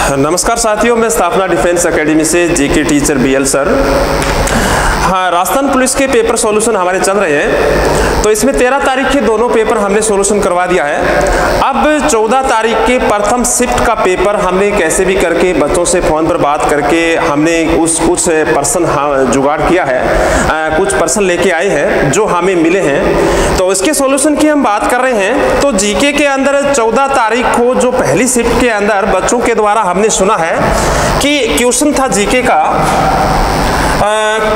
नमस्कार साथियों, मैं स्थापना डिफेंस एकेडमी से जीके टीचर बीएल सर। हाँ, राजस्थान पुलिस के पेपर सॉल्यूशन हमारे चल रहे हैं, तो इसमें 13 तारीख के दोनों पेपर हमने सॉल्यूशन करवा दिया है। अब 14 तारीख के प्रथम शिफ्ट का पेपर हमने कैसे भी करके बच्चों से फ़ोन पर बात करके हमने कुछ पर्सन जुगाड़ किया है, कुछ पर्सन लेके आए हैं जो हमें मिले हैं, तो इसके सॉल्यूशन की हम बात कर रहे हैं। तो जीके के अंदर 14 तारीख को जो पहली शिफ्ट के अंदर बच्चों के द्वारा हमने सुना है कि क्वेश्चन था जीके का,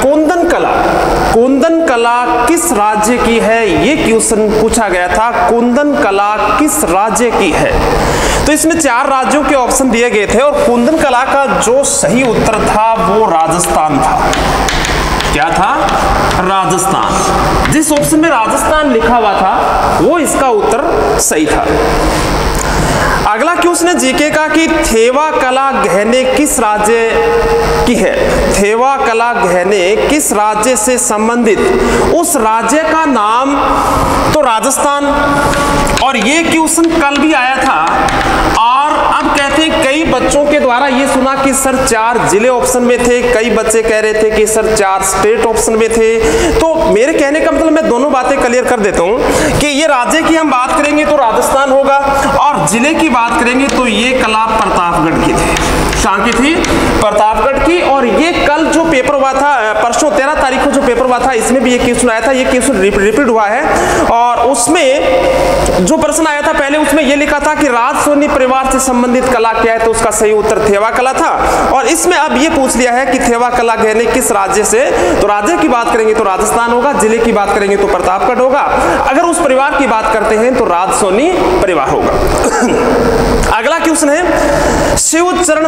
कुंदन कला किस राज्य की है, ये क्वेश्चन पूछा गया था। कुंदन कला किस राज्य की है? तो इसमें 4 राज्यों के ऑप्शन दिए गए थे और कुंदन कला का जो सही उत्तर था वो राजस्थान था। क्या था? राजस्थान। जिस ऑप्शन में राजस्थान लिखा हुआ था वो इसका उत्तर सही था। अगला क्वेश्चन है जीके का कि थेवा कला गहने किस राज्य की है? थेवा कला गहने किस राज्य से संबंधित? उस राज्य का नाम तो राजस्थान, और ये क्वेश्चन कल भी आया था। और अब कहते हैं कई बच्चों के द्वारा ये सुना कि सर 4 जिले ऑप्शन में थे, कई बच्चे कह रहे थे कि सर 4 स्टेट ऑप्शन में थे। तो मेरे कहने का मतलब मैं दोनों बातें क्लियर कर देता हूं कि ये राज्य की हम बात करेंगे तो राजस्थान होगा, और जिले की बात करेंगे तो ये कला प्रतापगढ़ की थी। कहां की थी? प्रतापगढ़ की। और ये कल जो पेपर हुआ था, परसों 13 तारीख को जो पेपर हुआ था, इसमें भी ये क्वेश्चन आया था। ये क्वेश्चन रिपीट हुआ है, और उसमें जो प्रश्न आया था पहले उसमें ये लिखा था कि राजसोनी परिवार से संबंधित कला क्या है, तो उसका सही उत्तर थेवा कला था। और इसमें अब ये पूछ लिया है कि थेवा कला गहने किस राज्य से, तो राज्य की बात करेंगे तो राजस्थान होगा, जिले की बात करेंगे तो प्रतापगढ़ होगा, अगर उस परिवार की बात करते हैं तो राजसोनी परिवार होगा। अगला क्वेश्चन है शिवचरण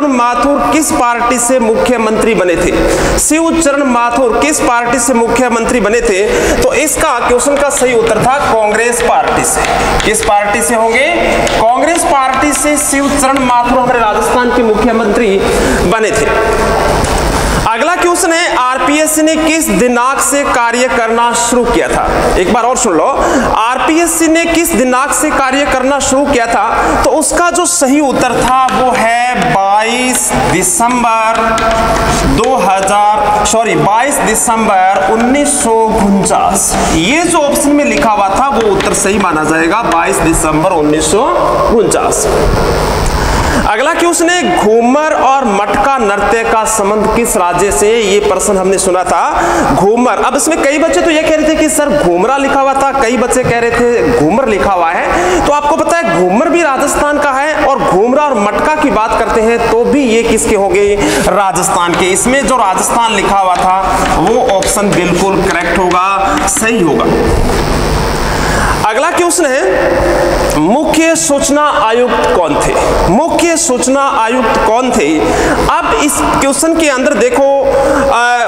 माथुर किस पार्टी से मुख्यमंत्री बने थे? शिवचरण माथुर किस पार्टी से मुख्यमंत्री बने थे? तो इसका क्वेश्चन का सही उत्तर था कांग्रेस पार्टी से। किस पार्टी से होंगे? कांग्रेस पार्टी से शिवचरण माथुर हमारे राजस्थान के मुख्यमंत्री बने थे। अगला क्वेश्चन है आरपीएससी ने किस दिनांक से कार्य करना शुरू किया था? एक बार और सुन लो, आरपीएससी ने किस दिनांक से कार्य करना शुरू किया था? तो उसका जो सही उत्तर था वो है 22 दिसंबर 1949। ये जो ऑप्शन में लिखा हुआ था वो उत्तर सही माना जाएगा, 22 दिसंबर 1949। अगला क्वेश्चन है घूमर और मटका नृत्य का संबंध किस राज्य से? ये प्रश्न हमने सुना था घूमर। अब इसमें कई बच्चे तो ये कह रहे थे कि सर घूमरा लिखा हुआ था, कई बच्चे कह रहे थे घूमर लिखा हुआ है। तो आपको पता है घूमर भी राजस्थान का है, और घूमरा और मटका की बात करते हैं तो भी ये किसके हो गए? राजस्थान के। इसमें जो राजस्थान लिखा हुआ था वो ऑप्शन बिल्कुल करेक्ट होगा, सही होगा। अगला क्वेश्चन है मुख्य सूचना आयुक्त कौन थे? मुख्य सूचना आयुक्त कौन थे? अब इस क्वेश्चन के अंदर देखो,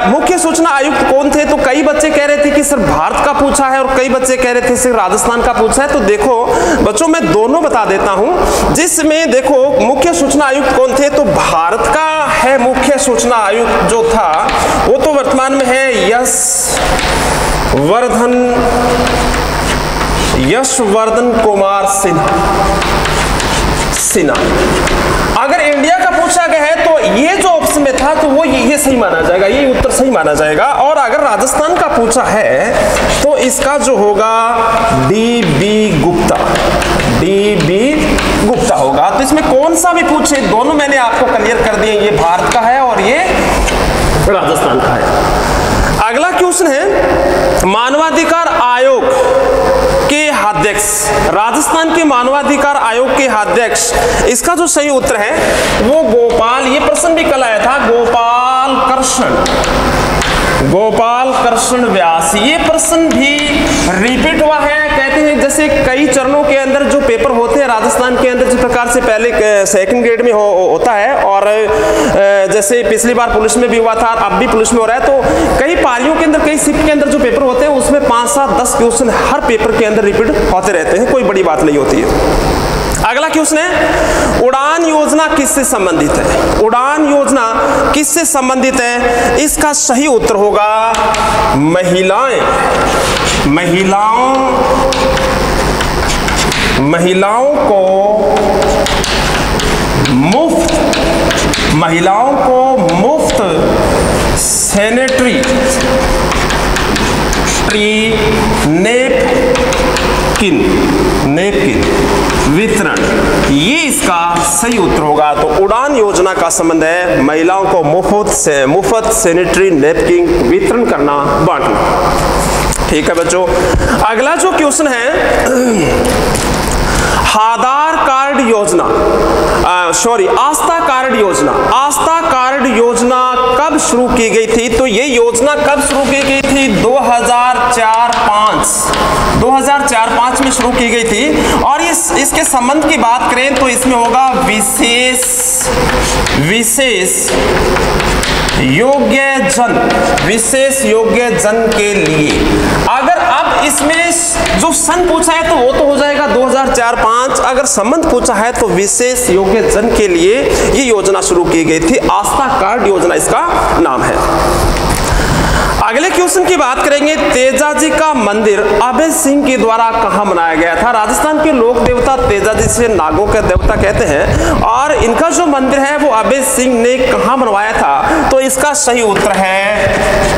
मुख्य सूचना आयुक्त कौन थे? तो कई बच्चे कह रहे थे कि सर भारत का पूछा है, और कई बच्चे कह रहे थे सर राजस्थान का पूछा है। तो देखो बच्चों, मैं दोनों बता देता हूं। जिसमें देखो मुख्य सूचना आयुक्त कौन थे, तो भारत का है मुख्य सूचना आयुक्त जो था वो तो वर्तमान में है यशवर्धन कुमार सिन्हा। अगर इंडिया का पूछा गया है तो ये जो ऑप्शन में था तो वो ये सही माना जाएगा, ये उत्तर सही माना जाएगा। और अगर राजस्थान का पूछा है तो इसका जो होगा डीबी गुप्ता होगा। तो इसमें कौन सा भी पूछे, दोनों मैंने आपको क्लियर कर दिए, ये भारत का है और ये राजस्थान का है। अगला क्वेश्चन है मानवाधिकार आयोग के अध्यक्ष, राजस्थान के मानवाधिकार आयोग के अध्यक्ष, इसका जो सही उत्तर है वो गोपाल, ये प्रश्न भी कल आया था, गोपाल कृष्ण व्यास। ये प्रश्न भी रिपीट हुआ है। कहते हैं जैसे कई चरणों के अंदर जो पेपर होते हैं राजस्थान के अंदर, जिस प्रकार से पहले सेकंड ग्रेड में होता है, और जैसे पिछली बार पुलिस में भी हुआ था, अब भी पुलिस में हो रहा है, तो कई पारियों के अंदर, कई शिफ्ट के अंदर जो पेपर होते हैं उसमें 5, 7, 10 क्वेश्चन हर पेपर के अंदर रिपीट होते रहते हैं, कोई बड़ी बात नहीं होती है। अगला क्वेश्चन है उड़ान योजना किससे संबंधित है? उड़ान योजना किससे संबंधित है? इसका सही उत्तर होगा महिलाओं को महिलाओं को मुफ्त सैनिटरी नेपकिन वितरण, ये इसका सही उत्तर होगा। तो उड़ान योजना का संबंध है महिलाओं को मुफ्त सैनिटरी नैपकिन वितरण करना, बांटना। ठीक है बच्चों, अगला जो क्वेश्चन है आधार कार्ड योजना, आस्था कार्ड योजना। आस्था कार्ड योजना कब शुरू की गई थी? तो ये योजना कब शुरू की गई थी? 2004-5 में शुरू की गई थी। और इसके संबंध की बात करें तो इसमें होगा विशेष योग्य जन के लिए। अगर अब इसमें जो सन पूछा है तो वो तो हो जाएगा 2004-5, अगर संबंध पूछा है तो विशेष योग्य जन के लिए ये योजना शुरू की गई थी। आस्था कार्ड योजना इसका नाम है। अगले क्वेश्चन की बात करेंगे, तेजाजी का मंदिर अभय सिंह के द्वारा कहां बनाया गया था? राजस्थान के लोक देवता तेजाजी से नागों के देवता कहते हैं, और इनका जो मंदिर है वो अभय सिंह ने कहां बनवाया था? तो इसका सही उत्तर है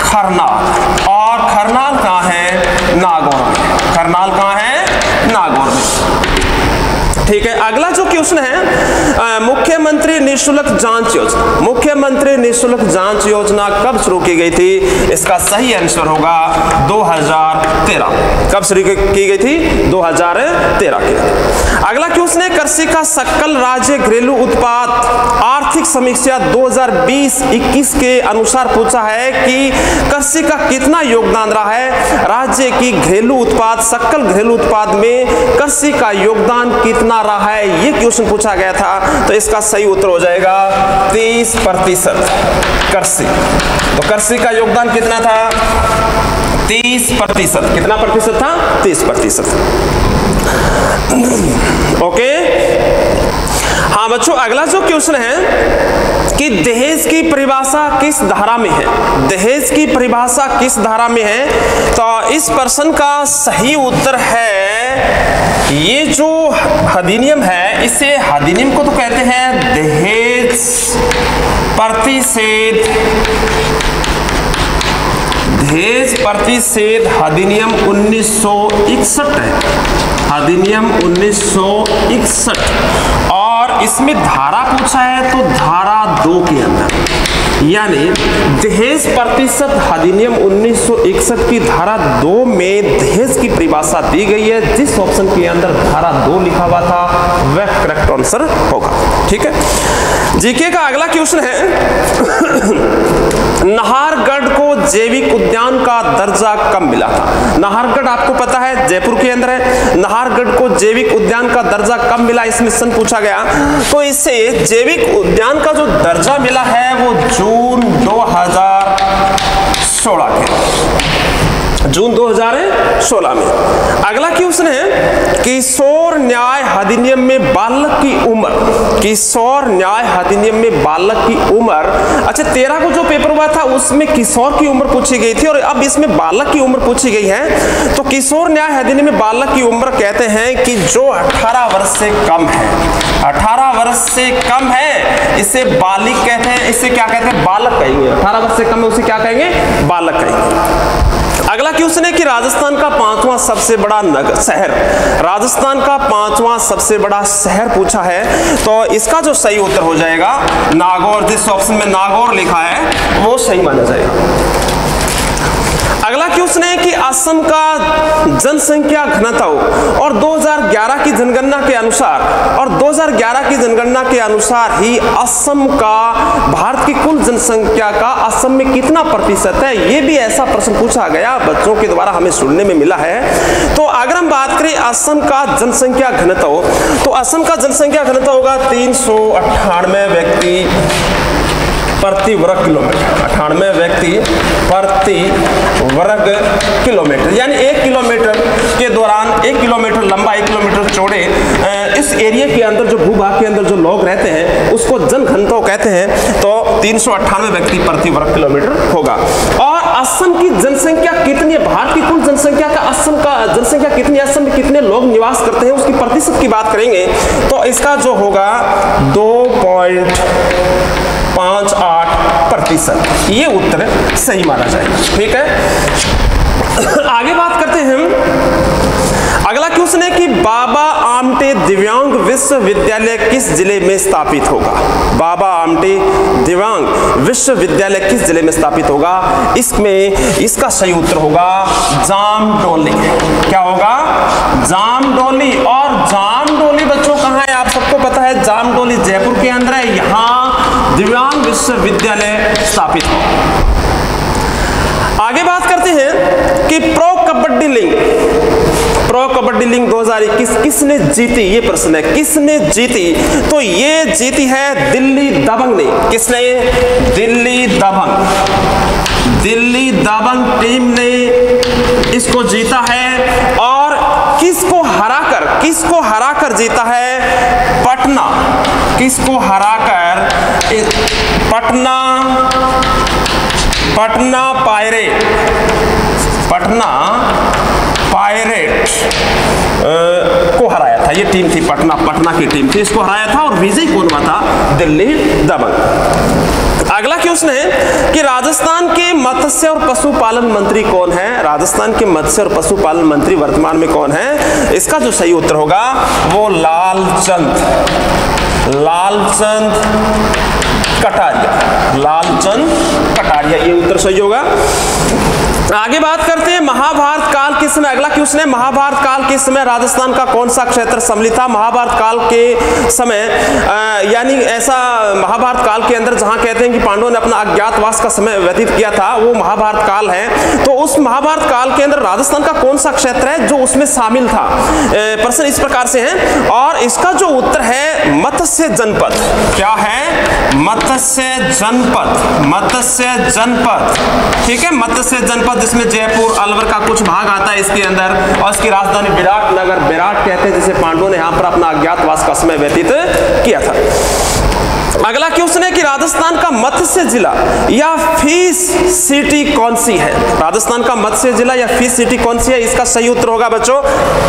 खरनाल। और खरनाल कहां है? नागौर में। खरनाल कहां है? नागौर में। ठीक है, अगला जो क्वेश्चन है मुख्यमंत्री निःशुल्क जांच योजना। मुख्यमंत्री निःशुल्क जांच योजना कब शुरू की गई थी? इसका सही आंसर होगा 2013। कब शुरू की गई थी? 2013 की। अगला क्वेश्चन है कृषि का सकल राज्य घरेलू उत्पाद आर्थिक समीक्षा 2020-21 के अनुसार पूछा है कि कृषि का कितना योगदान रहा है? राज्य की घरेलू उत्पाद, सकल घरेलू उत्पाद में कृषि का योगदान कितना रहा है, ये क्वेश्चन पूछा गया था। तो इसका सही उत्तर हो जाएगा 30% कृषि। तो कृषि का योगदान कितना था? 30%। कितना प्रतिशत था? 30%। ओके, हाँ बच्चों, अगला जो क्वेश्चन है कि दहेज की परिभाषा किस धारा में है? दहेज की परिभाषा किस धारा में है? तो इस प्रश्न का सही उत्तर है, ये जो अधिनियम है, इसे अधिनियम को तो कहते हैं दहेज प्रतिषेध अधिनियम 1961 है। अधिनियम 1961, और इसमें धारा पूछा है तो धारा 2 के अंदर, यानी दहेज प्रतिशत अधिनियम 1961 की धारा 2 में दहेज की परिभाषा दी गई है। जिस ऑप्शन के अंदर धारा 2 लिखा हुआ था वह करेक्ट आंसर होगा। ठीक है, जीके का अगला क्वेश्चन है नाहरगढ़ को जैविक उद्यान का दर्जा कब मिला था? नाहरगढ़ आपको पता है जयपुर के अंदर है। नाहरगढ़ को जैविक उद्यान का दर्जा कब मिला, इसमें सन पूछा गया। तो इससे जैविक उद्यान का जो दर्जा मिला है वो जून 2016 के, जून 2016 में। अगला क्वेश्चन है किशोर न्याय अधिनियम में बालक की उम्र, किशोर न्याय अधिनियम में बालक की उम्र, अच्छा 13 को जो पेपर हुआ था उसमें किशोर की उम्र पूछी गई थी और अब इसमें बालक की उम्र पूछी गई है। तो किशोर न्याय अधिनियम में बालक की उम्र कहते हैं कि जो 18 वर्ष से कम है, 18 वर्ष से कम है इसे बालिक कहते हैं। इसे क्या कहते हैं? बालक कहेंगे। 18 वर्ष से कम है उसे क्या कहेंगे? बालक कहेंगे। अगला क्वेश्चन है कि राजस्थान का 5वां सबसे बड़ा शहर, राजस्थान का 5वां सबसे बड़ा शहर पूछा है। तो इसका जो सही उत्तर हो जाएगा नागौर। जिस ऑप्शन में नागौर लिखा है वो सही माना जाएगा। अगला क्वेश्चन है कि असम का जनसंख्या घनत्व और 2011 की जनगणना के अनुसार ही असम का भारत की कुल जनसंख्या का असम में कितना प्रतिशत है, ये भी ऐसा प्रश्न पूछा गया बच्चों के द्वारा हमें सुनने में मिला है। तो अगर हम बात करें असम का जनसंख्या घनत्व, तो असम का जनसंख्या घनत्व होगा 398 व्यक्ति प्रति वर्ग किलोमीटर, 98 व्यक्ति प्रति वर्ग किलोमीटर, यानी 1 किलोमीटर के दौरान 1 किलोमीटर लंबा 1 किलोमीटर चौड़े इस एरिया के अंदर जो भूभाग के अंदर जो लोग रहते हैं उसको जनघनत्व कहते हैं। तो 398 व्यक्ति प्रति वर्ग किलोमीटर होगा। और असम की जनसंख्या कितनी है? भारत की कुल जनसंख्या का असम का जनसंख्या कितनी है, असम में कितने लोग निवास करते हैं उसकी प्रतिशत की बात करेंगे तो इसका जो होगा 58%। ये उत्तर सही माना जाएगा। ठीक है, आगे बात करते हैं हम। अगला क्वेश्चन है कि बाबा आमटे दिव्यांग विश्वविद्यालय किस जिले में स्थापित होगा? बाबा आमटे दिव्यांग विश्वविद्यालय किस जिले में स्थापित होगा? इसमें इसका सही उत्तर होगा जामडोली। क्या होगा? जामडोली। और जामडोली बच्चों कहाँ है? आप सबको पता है जामडोली जयपुर के अंदर है। यहाँ दिव्यांग विश्वविद्यालय स्थापित हो। आगे बात करते हैं कि प्रो कबड्डी लीग 2021 किसने जीती? ये प्रश्न है, किसने जीती? तो ये जीती है दिल्ली दबंग ने। किसने? दिल्ली दबंग टीम ने इसको जीता है। और किसको हराकर जीता है? पटना। किसको हराकर? पटना पायरेट को हराया था। ये टीम थी पटना की टीम थी, इसको हराया था। और विजयी कौन हुआ था? दिल्ली दबंग। अगला क्वेश्चन है कि राजस्थान के मत्स्य और पशुपालन मंत्री कौन है? राजस्थान के मत्स्य और पशुपालन मंत्री वर्तमान में कौन है? इसका जो सही उत्तर होगा वो लालचंद कटारिया। ये उत्तर सही होगा। आगे बात करते हैं महाभारत काल के समय। अगला क्वेश्चन है महाभारत काल के समय राजस्थान का कौन सा क्षेत्र सम्मिलित था? महाभारत काल के समय यानी ऐसा महाभारत काल के अंदर जहां कहते हैं कि पांडवों ने अपना अज्ञातवास का समय व्यतीत किया था, वो महाभारत काल है। तो उस महाभारत काल के अंदर राजस्थान का कौन सा क्षेत्र है जो उसमें शामिल था? प्रश्न इस प्रकार से है। और इसका जो उत्तर है मत्स्य जनपद। क्या है? मत्स्य जनपद। ठीक है, मत्स्य जनपद जिसमें जयपुर अलवर का कुछ भाग आता है इसके अंदर। और इसकी राजधानी विराट कहते हैं, जिसे पांडवों ने यहां पर अपना अज्ञातवास का समय व्यतीत किया था। अगला क्वेश्चन है कि राजस्थान का मत्स्य जिला या फिश सिटी कौन सी है? राजस्थान का मत्स्य जिला या फिश सिटी कौन सी है? इसका सही उत्तर होगा बच्चों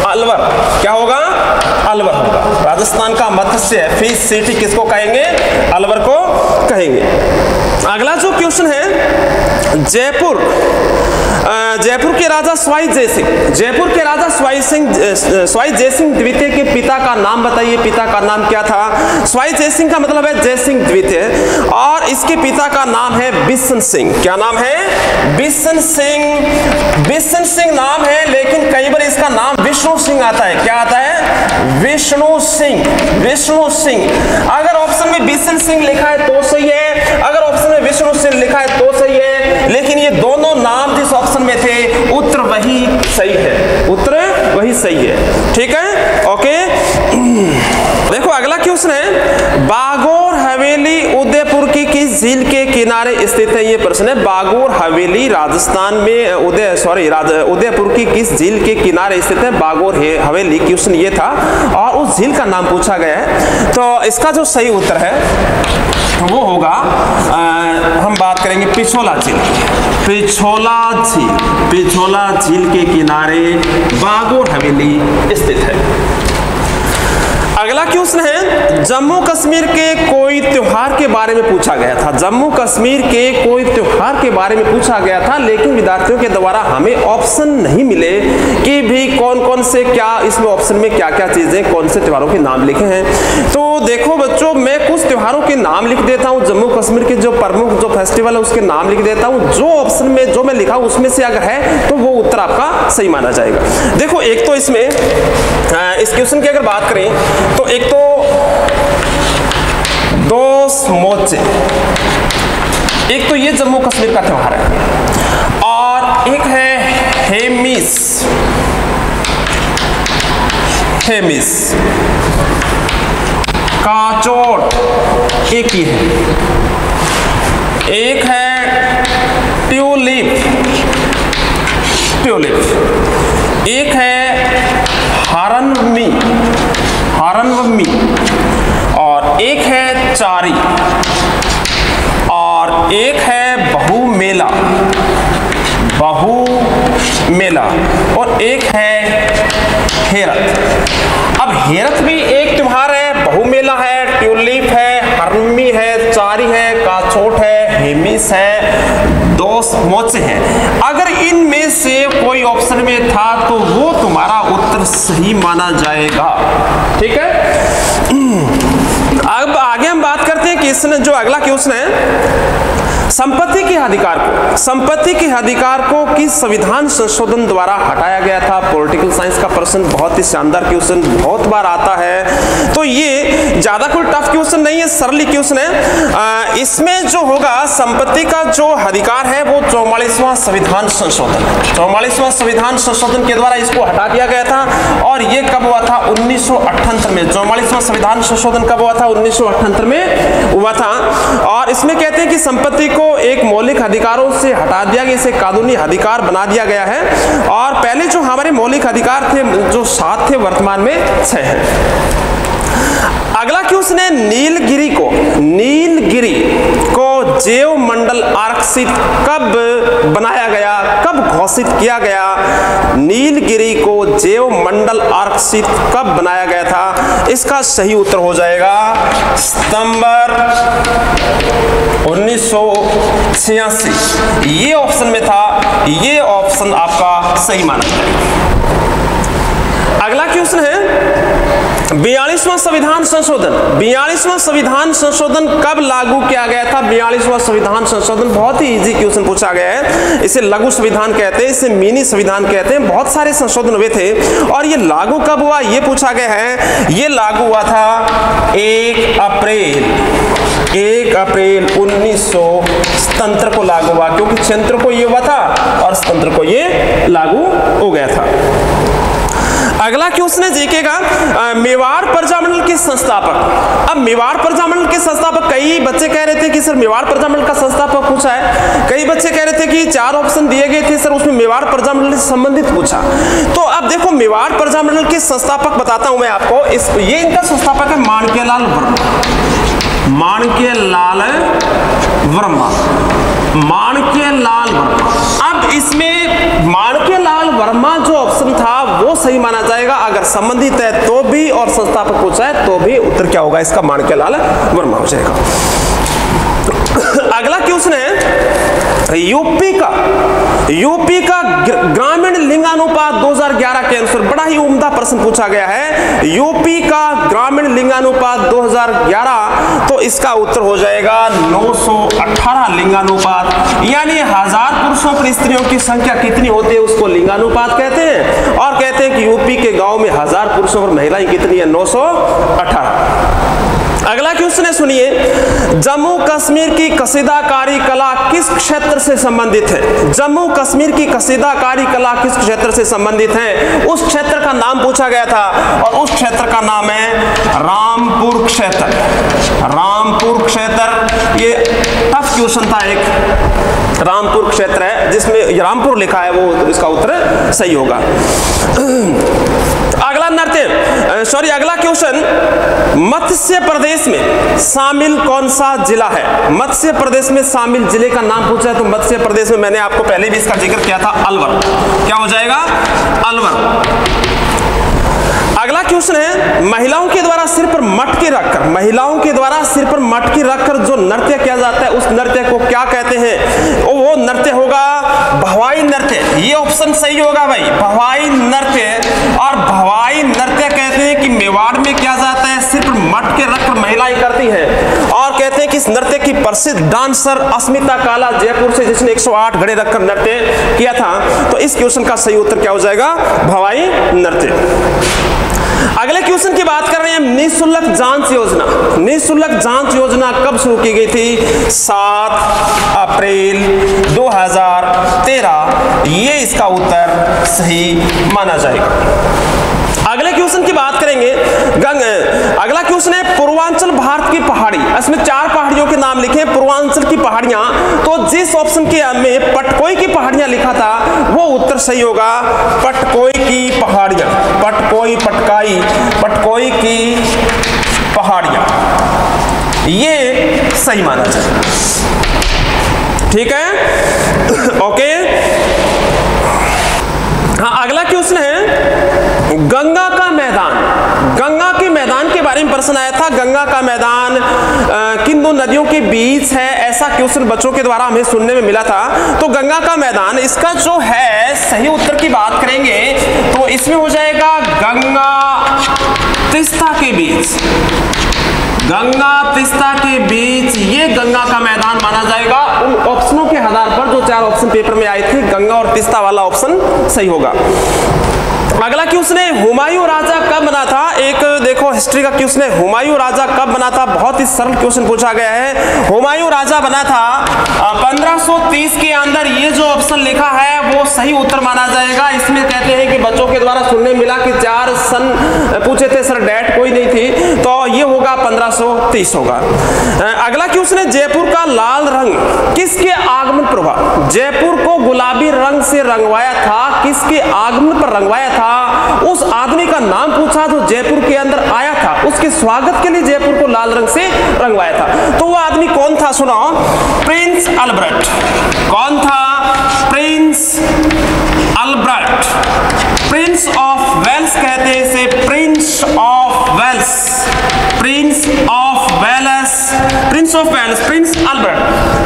अलवर। क्या होगा? अलवर होगा। राजस्थान का मत्स्य फिश सिटी किसको कहेंगे? अलवर को कहेंगे। अगला जो क्वेश्चन है जयपुर के राजा स्वाई जयसिंह द्वितीय के पिता का नाम बताइए। पिता का नाम क्या था? स्वाई जयसिंह का मतलब है जयसिंह द्वितीय। और इसके पिता का नाम है बिशन सिंह। क्या नाम है? बिशन सिंह नाम है, लेकिन कई बार इसका नाम विष्णु सिंह आता है। क्या आता है? विष्णु सिंह। अगर ऑप्शन में बिशन सिंह लिखा है तो सही है, अगर ऑप्शन में विष्णु सिंह लिखा है तो सही है, लेकिन ये दोनों नाम जिस ऑप्शन में थे उत्तर वही सही है। ठीक है, ओके। देखो अगला क्वेश्चन है बागोर हवेली उदयपुर की किस झील के किनारे स्थित है? ये प्रश्न है। बागोर हवेली राजस्थान में उदयपुर की किस झील के किनारे स्थित है? बागोर हवेली क्वेश्चन ये था और उस झील का नाम पूछा गया है। तो इसका जो सही उत्तर है वो होगा हम बात करेंगे पिछोला झील के किनारे बागोर हवेली स्थित है। अगला क्वेश्चन है जम्मू कश्मीर के कोई त्योहार के बारे में पूछा गया था। जम्मू कश्मीर के कोई त्योहार के बारे में पूछा गया था, लेकिन विद्यार्थियों के द्वारा हमें ऑप्शन नहीं मिले कि भी कौन कौन से क्या इसमें ऑप्शन में क्या क्या चीजें कौन से त्योहारों के नाम लिखे हैं। तो देखो बच्चों, मैं कुछ त्योहारों के नाम लिख देता हूँ, जम्मू कश्मीर के जो प्रमुख जो फेस्टिवल है उसके नाम लिख देता हूँ। जो ऑप्शन में जो मैं लिखा उसमें से अगर है तो वो उत्तर आपका सही माना जाएगा। देखो एक तो इसमें इस क्वेश्चन की अगर बात करें तो एक तो दोस मोचे, एक तो ये जम्मू कश्मीर का त्योहार है, और एक है हेमिस काचोट, एक ही है। एक है ट्यूलिप, एक है हारनवमी, और एक है चारी, और एक है बहु मेला, और एक है हेरत। अब हेरत भी एक त्योहार है, बहु मेला है, ट्यूलिप है, हरनमी है, चारी है, लाचोट है, हेमिस है, दोस मोचे हैं। अगर इनमें से कोई ऑप्शन में था तो वो तुम्हारा उत्तर सही माना जाएगा। ठीक है, अब आगे हम बात करते हैं कि इसने जो अगला क्वेश्चन है, संपत्ति के अधिकार को किस संविधान संशोधन द्वारा हटाया गया था। पॉलिटिकल साइंस का प्रश्न, बहुत ही शानदार क्वेश्चन, बहुत बार आता है, तो ये ज्यादा कोई टफ क्वेश्चन नहीं है, सरली क्वेश्चन है। इसमें जो होगा संपत्ति का जो अधिकार है वो 44वां संविधान संशोधन, 44वां संविधान संशोधन के द्वारा इसको हटा दिया गया था। और ये कब हुआ था? 1978 में। 44वां संविधान संशोधन कब हुआ था? 1978 में हुआ था। और इसमें कहते हैं कि संपत्ति को एक मौलिक अधिकारों से हटा दिया गया, इसे कानूनी अधिकार बना दिया गया है। और पहले जो हमारे मौलिक अधिकार थे जो 7 थे, वर्तमान में 6 हैं। अगला क्वेश्चन है, नीलगिरी को जैव मंडल आरक्षित कब बनाया गया, कब घोषित किया गया? नीलगिरी को जैव मंडल आरक्षित कब बनाया गया था? इसका सही उत्तर हो जाएगा सितंबर 1986। ये ऑप्शन में था, ये ऑप्शन आपका सही माना जाएगा। अगला क्वेश्चन है 42वां संविधान संशोधन। 42वां संविधान संशोधन कब लागू किया गया था? 42वां संविधान संशोधन बहुत ही इजी क्वेश्चन पूछा गया है। इसे लघु संविधान कहते हैं, इसे मिनी संविधान कहते हैं। बहुत सारे संशोधन हुए थे और ये लागू कब हुआ ये पूछा गया है। ये लागू हुआ था 1 अप्रैल 1977 को लागू हुआ, क्योंकि 76 को ये हुआ था और 77 को ये लागू हो गया था। अगला क्वेश्चन है जीके का, मेवाड़ प्रजामंडल के संस्थापक। अब मेवाड़ प्रजामंडल के संस्थापक, कई बच्चे कह रहे थे कि सर मेवाड़ प्रजामंडल का संस्थापक पूछा है, कई बच्चे कह रहे थे कि 4 ऑप्शन दिए गए थे सर, उसमें मेवाड़ प्रजामंडल से संबंधित पूछा। तो अब देखो मेवाड़ प्रजामंडल के संस्थापक बताता हूं मैं आपको। ये इनका संस्थापक है माणक्यलाल वर्मा। अब इसमें माणक्यलाल वर्मा जो ऑप्शन था वो सही माना जाएगा, अगर संबंधित है तो भी और संस्थापक पूछा है तो भी उत्तर क्या होगा इसका? माणक्यलाल वर्मा हो जाएगा। अगला क्वेश्चन है यूपी का ग्रामीण लिंगानुपात 2011 के अनुसार, बड़ा ही उम्दा प्रश्न पूछा गया है। यूपी का ग्रामीण लिंगानुपात 2011, तो इसका उत्तर हो जाएगा 918 लिंगानुपात। यानी 1000 पुरुषों पर स्त्रियों की संख्या कितनी होती है उसको लिंगानुपात कहते हैं। और कहते हैं कि यूपी के गांव में 1000 पुरुषों पर महिलाएं कितनी है? 918। अगला क्वेश्चन है सुनिए, जम्मू कश्मीर की कसीदाकारी कला किस क्षेत्र से संबंधित है? जम्मू कश्मीर की कसीदाकारी कला किस क्षेत्र से संबंधित है? उस क्षेत्र का नाम पूछा गया था और उस क्षेत्र का नाम है रामपुर क्षेत्र। रामपुर क्षेत्र, ये टफ क्वेश्चन था एक। रामपुर क्षेत्र है जिसमें रामपुर लिखा है, वो इसका उत्तर सही होगा। अगला क्वेश्चन, मत्स्य प्रदेश में शामिल कौन सा जिला है? मत्स्य प्रदेश में शामिल जिले का नाम पूछा है, तो मत्स्य प्रदेश में मैंने आपको पहले भी इसका जिक्र किया था, अलवर। क्या हो जाएगा? अलवर। अगला क्वेश्चन है, महिलाओं के द्वारा सिर पर मटकी रखकर जो नृत्य किया जाता है उस नृत्य को क्या कहते हैं? वो नृत्य होगा भवाई नृत्य। ये ऑप्शन सही होगा भाई, भवाई नृत्य। और भवाई नृत्य कहते हैं कि मेवाड़ में किया जाता है, सिर पर मटके रखकर महिलाएं करती हैं। और कहते हैं कि इस नृत्य की प्रसिद्ध डांसर अस्मिता काला जयपुर से, जिसने 108 घड़े रखकर नृत्य किया था। तो इस क्वेश्चन का सही उत्तर क्या हो जाएगा? भवाई नृत्य। अगले क्वेश्चन की बात कर रहे हैं, निःशुल्क जांच योजना। निःशुल्क जांच योजना कब शुरू की गई थी? 7 अप्रैल 2013। ये इसका उत्तर सही माना जाएगा। अगले क्वेश्चन की बात करेंगे, अगला क्वेश्चन है पूर्वांचल भारत की पहाड़ी। इसमें 4 पहाड़ियों के नाम लिखे हैं, पूर्वांचल की पहाड़ियां। तो जिस ऑप्शन के में पटकोई की पहाड़ियां लिखा था वो उत्तर सही होगा, पटकोई की पहाड़ियां। पटकोई की पहाड़ियां, ये सही माना जाए। ठीक है, ओके। हाँ, अगला क्वेश्चन है गंगा का मैदान। गंगा के मैदान के बारे में प्रश्न आया था। गंगा का मैदान किन दो नदियों के बीच है, ऐसा क्वेश्चन बच्चों के द्वारा हमें सुनने में मिला था। तो गंगा का मैदान, इसका जो है सही उत्तर की बात करेंगे तो इसमें हो जाएगा गंगा तीस्ता के बीच, गंगा तीस्ता के बीच ये गंगा का मैदान माना जाएगा। उन ऑप्शनों के आधार पर जो 4 ऑप्शन पेपर में आए थे, गंगा और तीस्ता वाला ऑप्शन सही होगा। अगला क्वेश्चन है हुमायूं राजा कब बना था। एक देखो हिस्ट्री का क्वेश्चन है, हुमायूं राजा कब बना था। बहुत ही सरल क्वेश्चन पूछा गया है। हुमायूं राजा बना था 1530 के अंदर। ये जो ऑप्शन लिखा है वो सही उत्तर माना जाएगा। इसमें कहते हैं कि बच्चों के द्वारा सुनने मिला कि 4 सन पूछे थे, सर डेट कोई नहीं थी, तो ये होगा 1530 होगा। अगला क्वेश्चन है जयपुर का लाल रंग किसके आगमन पर हुआ। जयपुर को गुलाबी रंग से रंगवाया था, किसके आगमन पर रंगवाया था। उस आदमी का नाम पूछा जो जयपुर के अंदर आया था, उसके स्वागत के लिए जयपुर को लाल रंग से रंगवाया था। तो वो आदमी कौन था, सुनो। Prince Albert. कौन था? Prince Albert. Prince of Wales कहते हैं इसे, Prince of Wales, Prince of Wales, Prince of Wales, Prince Albert.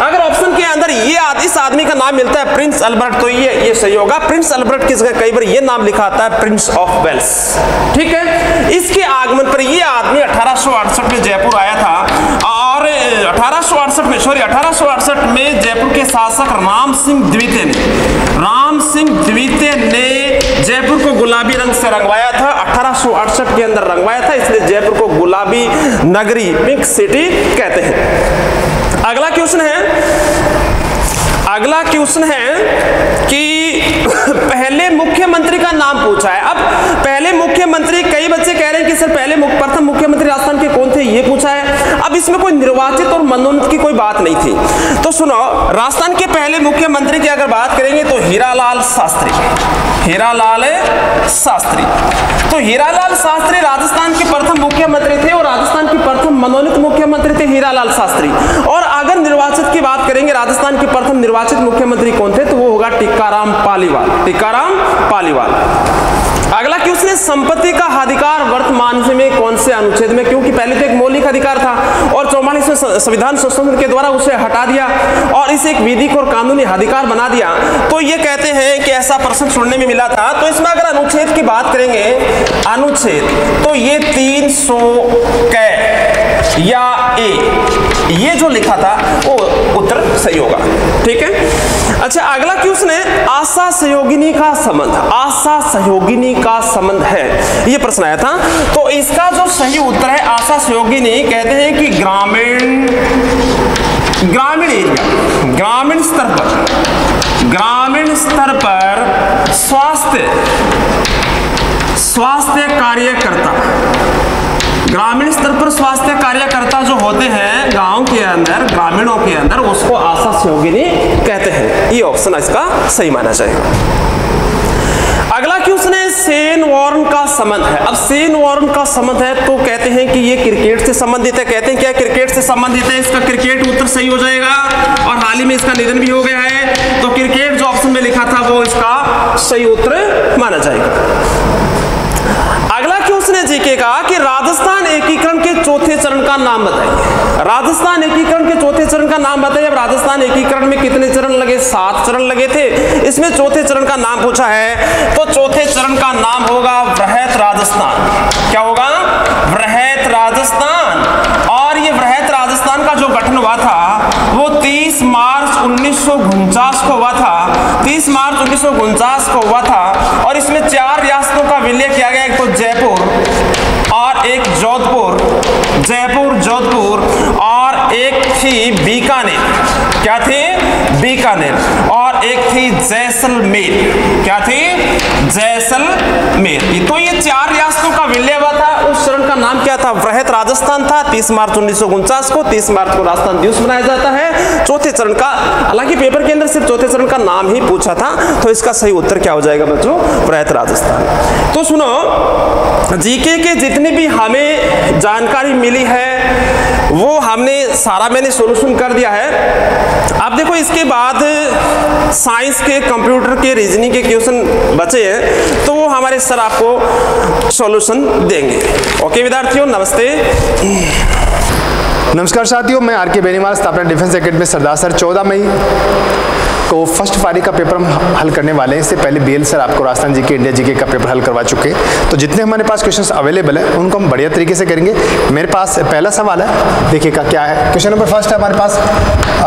अगर ऑप्शन के अंदर ये इस आदमी का नाम मिलता है प्रिंस अल्बर्ट, तो ये सही होगा। प्रिंस अल्बर्ट की जगह कई बार ये नाम लिखा आता है प्रिंस ऑफ वेल्स। ठीक है, इसके आगमन पर ये आदमी 1868 में जयपुर आया था और 1868 में जयपुर के शासक राम सिंह द्वितीय ने जयपुर को गुलाबी रंग से रंगवाया था। 1868 के अंदर रंगवाया था, इसलिए जयपुर को गुलाबी नगरी, पिंक सिटी कहते हैं। अगला क्वेश्चन है कि पहले मुख्यमंत्री का नाम पूछा है। अब पहले मुख्यमंत्री, कई बच्चे कह रहे हैं कि सर पहले प्रथम मुख्यमंत्री राजस्थान के कौन थे, ये पूछा है। अब इसमें कोई निर्वाचित और मनोनीत की कोई बात नहीं थी। तो सुनो, राजस्थान के पहले मुख्यमंत्री की अगर बात करेंगे तो हीरालाल शास्त्री। तो हीरालाल शास्त्री राजस्थान के प्रथम मुख्यमंत्री थे और राजस्थान के प्रथम मनोनीत मुख्यमंत्री थे हीरालाल शास्त्री। और अगर निर्वाचित की बात करेंगे, राजस्थान के प्रथम निर्वाचित मुख्यमंत्री कौन थे, तो वो होगा टीकाराम पालीवाल। अगला क्वेश्चन है संपत्ति का अधिकार वर्तमान में कौन से अनुच्छेद में, क्योंकि पहले तो एक मौलिक अधिकार था और 44वें संविधान संशोधन के द्वारा उसे हटा दिया और इसे एक विधिक और कानूनी अधिकार बना दिया। तो ये कहते हैं कि ऐसा प्रश्न सुनने में मिला था। तो इसमें अगर अनुच्छेद की बात करेंगे, अनुच्छेद, तो ये 300 कै या ए, ये जो लिखा था वो उत्तर सही होगा। ठीक है, अच्छा अगला क्वेश्चन है आशा सहयोगिनी का संबंध। आशा सहयोगिनी का संबंध है, ये प्रश्न आया था। तो इसका जो सही उत्तर है आशा सहयोगिनी, कहते हैं कि ग्रामीण एरिया, ग्रामीण स्तर पर स्वास्थ्य कार्यकर्ता, ग्रामीण स्तर पर स्वास्थ्य कार्यकर्ता जो होते हैं गांव के अंदर, ग्रामीणों के अंदर, उसको आशा सहयोगिनी कहते हैं। ये ऑप्शन इसका सही माना जाएगा। अगला क्वेश्चन है सेन वॉर्न का संबंध है। अब सेन वॉर्न का संबंध है तो कहते हैं कि ये क्रिकेट से संबंधित है। कहते हैं क्या क्रिकेट से संबंधित है, इसका क्रिकेट उत्तर सही हो जाएगा। और हाल ही में इसका निधन भी हो गया है, तो क्रिकेट जो ऑप्शन में लिखा था वो इसका सही उत्तर माना जाएगा। अगला क्वेश्चन है जीके का कि राजस्थान एकीकरण के चौथे चरण का नाम बताइए। राजस्थान एकीकरण के चौथे चरण का नाम बताइए। अब राजस्थान एकीकरण में कितने चरण लगे, 7 चरण लगे थे। इसमें चौथे चरण का नाम पूछा है, तो चौथे चरण का नाम होगा वृहत राजस्थान। क्या होगा? वृहत राजस्थान। और ये वृहत राजस्थान का जो गठन हुआ था वो 30 मार्च 1949 को हुआ था। 30 मार्च 1949 को हुआ था। और इसमें 4 रियासतों का विलय किया गया, एक तो जयपुर और एक जोधपुर और एक थी बीकानेर। क्या थी? बीकानेर। और एक थी जैसलमेर। क्या थी? जैसलमेर। तो ये 4 रियासतों का विलय हुआ था। उस चरण का नाम क्या था? वृहत राजस्थान था। 30 मार्च 1949 को 30 मार्च को राजस्थान दिवस मनाया जाता है। चौथे चरण का, हालांकि पेपर के अंदर सिर्फ चौथे चरण का नाम ही पूछा था, तो इसका सही उत्तर क्या हो जाएगा बच्चों? वृहत राजस्थान। तो सुनो, जीके के जितनी भी हमें जानकारी मिली है वो मैंने सोल्यूशन कर दिया है। अब देखो इसके बाद साइंस के, कंप्यूटर के, रीजनिंग के क्वेश्चन बचे हैं, तो वो हमारे सर आपको सॉल्यूशन देंगे। ओके विद्यार्थियों, नमस्ते। नमस्कार साथियों, मैं आर के बेनीवाल, स्थापना डिफेंस एकेडमी सरदार सर। 14 मई को फर्स्ट पारी का पेपर हम हल करने वाले हैं। इससे पहले बीएल सर आपको राजस्थान जीके, इंडिया जीके का पेपर हल करवा चुके हैं। तो जितने हमारे पास क्वेश्चंस अवेलेबल है उनको हम बढ़िया तरीके से करेंगे। मेरे पास पहला सवाल है, देखिएगा क्या है। क्वेश्चन नंबर फर्स्ट है हमारे पास,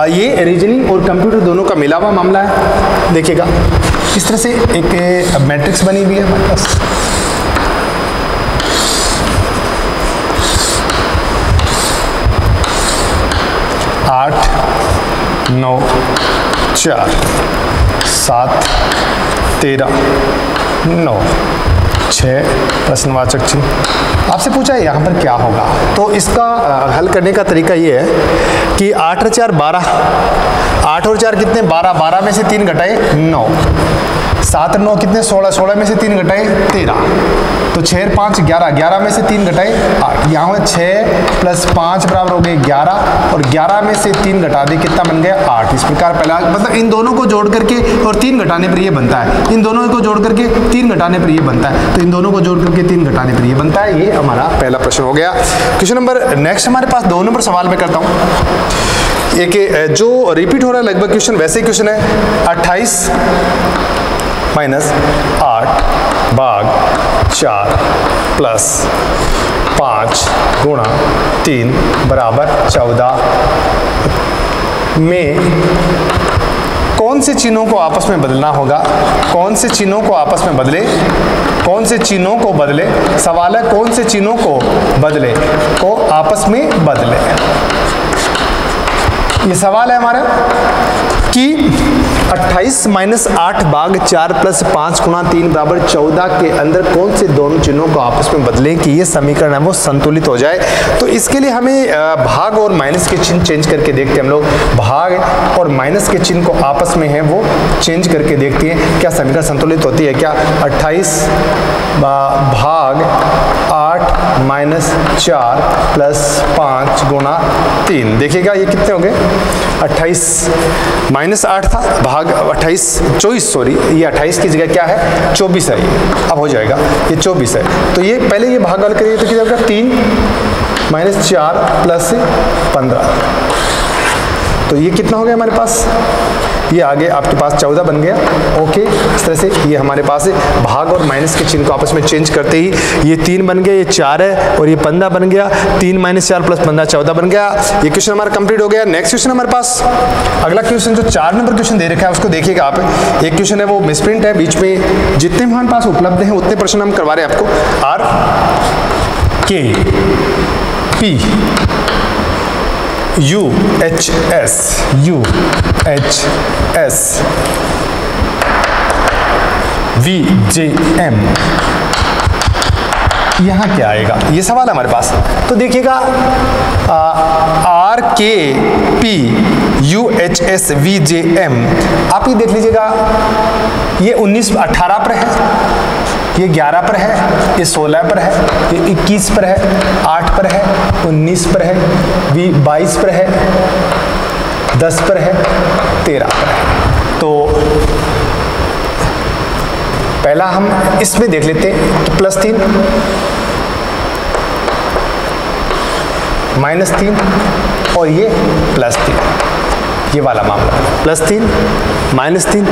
ये रीजनिंग और कंप्यूटर दोनों का मिला हुआ मामला है। देखिएगा इस तरह से एक मैट्रिक्स बनी हुई है हमारे पास। आठ, 9, 4, 7, 13, 9, 6 प्रश्नवाचक चिन्ह। आपसे पूछा है यहाँ पर क्या होगा, तो इसका हल करने का तरीका ये है कि 8 और 4 12, 8 और 4 कितने 12, 12 में से 3 घटाए 9, 7 और 9 कितने 16, 16 में से 3 घटाए 13, तो 6 और 5 11, 11 में से 3 घटाए 8। यहाँ 6 + 5 बराबर हो गए 11, और 11 में से 3 घटा दे कितना बन गया 8। इस प्रकार पहला मतलब इन दोनों को जोड़ करके और 3 घटाने पर ये बनता है, इन दोनों को जोड़ करके 3 घटाने पर ये बनता है, तो इन दोनों को जोड़ करके 3 घटाने पर ये बनता है। ये हमारा पहला प्रश्न हो गया। क्वेश्चन नंबर नेक्स्ट हमारे पास 2 नंबर सवाल में करता हूँ। एक जो रिपीट हो रहा है लगभग क्वेश्चन वैसे ही क्वेश्चन है। 28 - 8 भाग 4 + 5 गुणा 3 बराबर 14 में कौन से चिन्हों को आपस में बदलना होगा? कौन से चिन्हों को आपस में बदले? कौन से चिन्हों को बदले? सवाल है कौन से चिन्हों को बदले, को आपस में बदले। ये सवाल है हमारा कि 28 - 8 भाग 4 + 5 गुणा 3 बराबर 14 के अंदर कौन से दोनों चिन्हों को आपस में बदलें कि ये समीकरण है वो संतुलित हो जाए। तो इसके लिए हमें भाग और माइनस के चिन्ह चेंज करके देखते हैं। हम लोग भाग और माइनस के चिन्ह को आपस में है वो चेंज करके देखते हैं क्या समीकरण संतुलित होती है क्या। 28 भाग 8 - 4 + 5 गुणा 3, देखिएगा ये कितने हो गए 28 - 8 था, भाग 24 सॉरी, ये 28 की जगह क्या है 24 है, ये अब हो जाएगा ये 24 है। तो ये पहले ये भाग हल करिए तो क्या होगा 3 - 4 + 15, तो ये कितना हो गया हमारे पास, ये आगे आपके पास 14 बन गया। ओके, इस तरह से ये हमारे पास है भाग और माइनस के चिन्ह को आपस में चेंज करते ही ये 3 बन गया, ये 4 है और ये 15 बन गया। 3 - 4 + 15 14 बन गया। ये क्वेश्चन हमारा कंप्लीट हो गया। नेक्स्ट क्वेश्चन हमारे पास अगला क्वेश्चन जो 4 नंबर क्वेश्चन दे रखा है उसको देखिएगा आप। एक क्वेश्चन है वो मिसप्रिंट है, बीच में जितने हमारे पास उपलब्ध हैं उतने प्रश्न हम करवा रहे हैं आपको। R K P UHS VJM, यहाँ क्या आएगा ये सवाल है हमारे पास। तो देखिएगा RKP UHS VJM, आप ये देख लीजिएगा, ये 19 18 पर है, ये 11 पर है, ये 16 पर है, ये 21 पर है, 8 पर है, 19 पर है, 22 पर है, 10 पर है, 13 पर है। तो पहला हम इसमें देख लेते हैं, तो +3 -3 और ये +3, ये वाला मामला +3 -3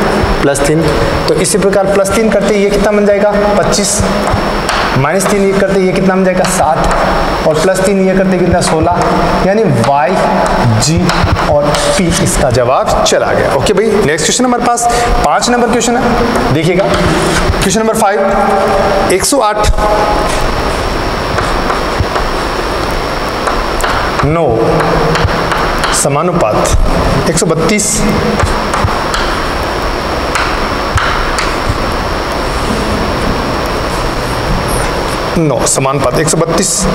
+3। तो इसी प्रकार +3 करते ये कितना बन जाएगा 25, -3 ये करते ये कितना बन जाएगा 7, और +3 ये करते कितना 16, यानी Y, G और P इसका जवाब चला गया। ओके भाई, नेक्स्ट क्वेश्चन हमारे पास 5 नंबर क्वेश्चन है, देखिएगा क्वेश्चन नंबर 5। 108 9 समानुपात 132 9 समानुपात 132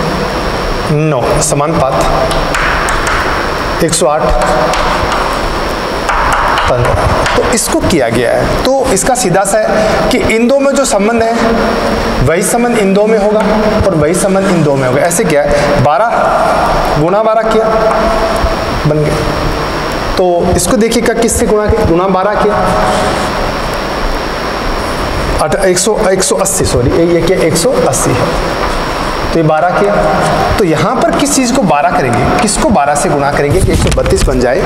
9 समानुपात 108 15। तो इसको किया गया है, तो इसका सीधा सा है कि इन दो में जो संबंध है वही संबंध इन दो में होगा और वही संबंध इन दो में होगा। ऐसे क्या है 12 गुणा 12 किया बन गया, तो इसको देखिएगा किससे गुणा 12 किया 180 सॉरी, ये क्या 180 है, तो ये 12 किया। तो यहाँ पर किस चीज़ को 12 करेंगे, किसको 12 से गुणा करेंगे कि 132 बन जाए।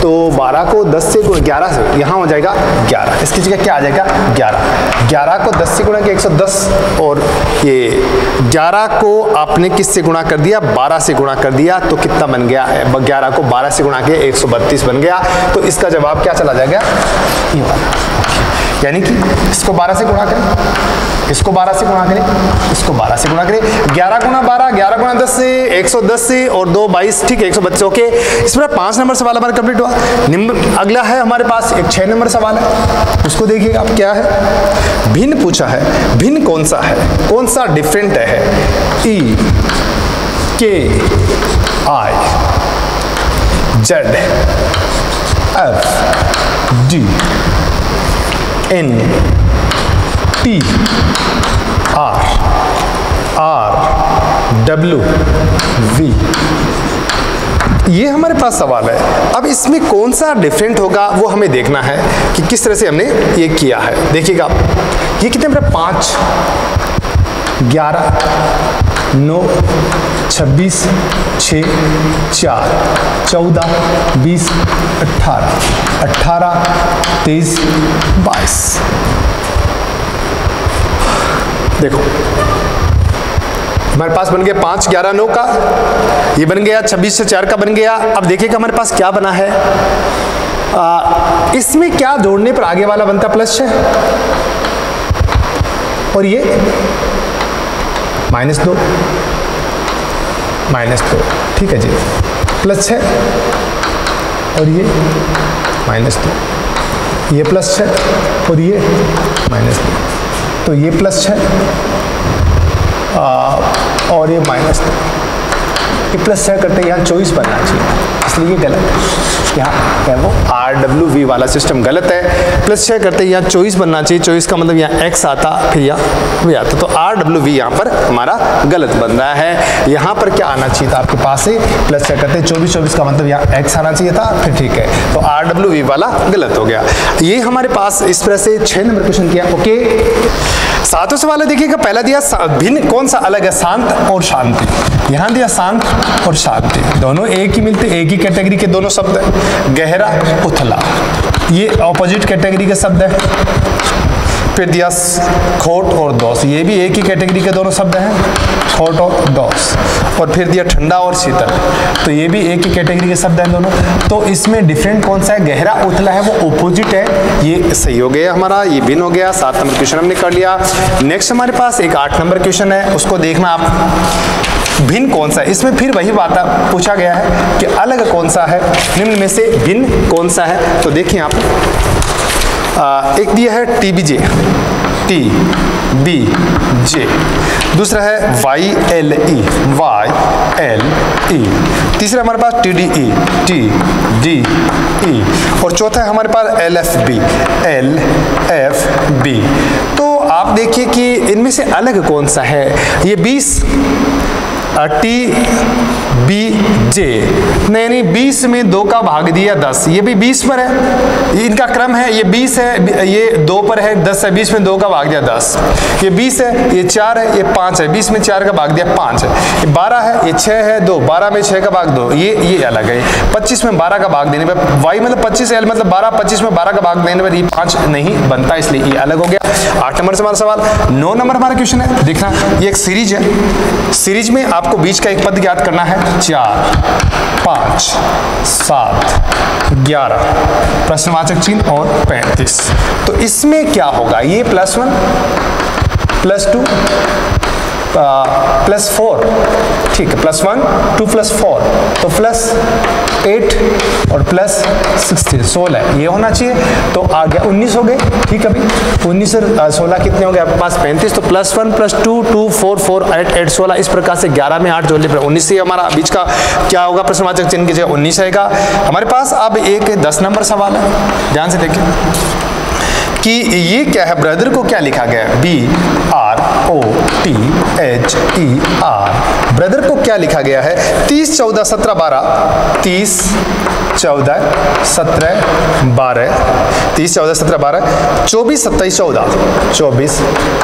तो 12 को 10 से 11 से, यहाँ हो जाएगा 11, इसकी जगह क्या आ जाएगा 11। 11 को 10 से गुणा किया 110, और ये 11 को आपने किससे गुणा कर दिया, 12 से गुणा कर दिया, तो कितना बन गया, 11 को 12 से गुणा किया 132 बन गया। तो इसका जवाब क्या चला जाएगा, ये वाला। यानी कि इसको 12 से गुणा करें, इसको 12 से गुणा करें, इसको 12 से गुणा करें, 11 गुणा 12, 11 गुणा 10 से 110 से, और 2 22, ठीक है 132। ओके, इस पर 5 नंबर सवाल हमारा कंप्लीट हुआ। अगला है हमारे पास एक 6 नंबर सवाल है, उसको देखिएगा आप क्या है। भिन्न पूछा है, भिन्न कौन सा है, कौन सा डिफरेंट है। E K I Z F D N T R R W V, ये हमारे पास सवाल है। अब इसमें कौन सा डिफरेंट होगा वो हमें देखना है कि किस तरह से हमने ये किया है। देखिएगा आप, ये कितने मेरे 5 11 9 26 6 4 14 20 18 18 23 22। देखो हमारे पास बन गया 5 11 9 का, ये बन गया 26 से 4 का बन गया। अब देखिएगा हमारे पास क्या बना है, इसमें क्या जोड़ने पर आगे वाला बनता प्लस 6, और ये -2 -2, ठीक है जी, प्लस 6 और ये -2, ये प्लस 6 और ये -2, तो ये प्लस 6 और ये -2, ये प्लस 6 करते यहाँ 24 बनना चाहिए, इसलिए ये गलत है। यहाँ क्या है वो RWV वाला सिस्टम गलत है। प्लस 6 करते यहाँ 24 बनना चाहिए, 24 का मतलब यहाँ x आता, फिर यहाँ v आता, तो RWV यहाँ पर हमारा गलत बन रहा है। यहाँ पर क्या आना चाहिए था आपके पास से, प्लस 6 करते 24 24 का मतलब यहाँ x आना चाहिए था, फिर ठीक है, तो RWV वाला गलत हो गया। ये हमारे पास इस तरह से 6 नंबर क्वेश्चन किया। ओके, 7वां सवाल है, देखिएगा पहला दिया भिन्न कौन सा अलग है, शांत और शांति। यहाँ दिया शांत और शांति, दोनों एक ही मिलते, एक ही कैटेगरी के दोनों शब्द है। गहरा उथला, ये ऑपोजिट कैटेगरी के शब्द है। फिर दिया खोट और दोष, ये भी एक ही कैटेगरी के दोनों शब्द हैं, खोट और दोष। और फिर दिया ठंडा और शीतल, तो ये भी एक ही कैटेगरी के शब्द हैं दोनों। तो इसमें डिफरेंट कौन सा है, गहरा उथला है, वो ऑपोजिट है, ये सही हो गया हमारा, ये भिन्न हो गया। 7 नंबर क्वेश्चन हमने कर लिया। नेक्स्ट हमारे पास एक 8 नंबर क्वेश्चन है, उसको देखना आप, भिन्न कौन सा है। इसमें फिर वही बात पूछा गया है कि अलग कौन सा है, निम्न में से भिन्न कौन सा है। तो देखिए आप, एक दिया है TBJ, TBJ, दूसरा है YLE, YLE, तीसरा हमारे पास TDE, TDE, और चौथा है हमारे पास LFB, LFB। तो आप देखिए कि इनमें से अलग कौन सा है। ये 20 TBJ, नहीं 20 में 2 का भाग दिया 10, ये भी 20 पर है, इनका क्रम है, ये 20 है, ये 2 पर है, 10 है, 20 में 2 का भाग दिया 10, ये 20 है, ये 4 है, ये 5 है, 20 में 4 का भाग दिया 5 है, ये 12 है, ये 6 है, 2, 12 में 6 का भाग 2, ये अलग है। 25 में 12 का भाग देने पर y मतलब 25 है, L मतलब 12, 25 में 12 का भाग देने पर ये 5 नहीं बनता, इसलिए ये अलग हो गया। 8 नंबर से हमारा सवाल। 9 नंबर हमारा क्वेश्चन है, देखना ये एक सीरीज है, सीरीज में आपको बीच का एक पद याद करना है, 4 5 7 11, प्रश्नवाचक चिन्ह और 35। तो इसमें क्या होगा, ये +1 +2 +4, ठीक है, +1 2 +4, तो +8 और +16 16, ये होना चाहिए। तो आ गया 19 हो गए, ठीक है भाई, 19 और 16 कितने हो गए आपके पास 35, तो +1 +2 2 4 4 8 8 16, इस प्रकार से 11 में 8 जोड़ने पर 19 से हमारा बीच का क्या होगा, प्रश्नवाचक चिन्ह की जगह 19 आएगा हमारे पास। अब एक 10 नंबर सवाल है, ध्यान से देखिए कि ये क्या है, ब्रदर को क्या लिखा गया है, BROTHER, ब्रदर को क्या लिखा गया है, 30 14 17 12, 30 14, 17, 12, 30, 14, 17, 12, 24, 27, 14, 24,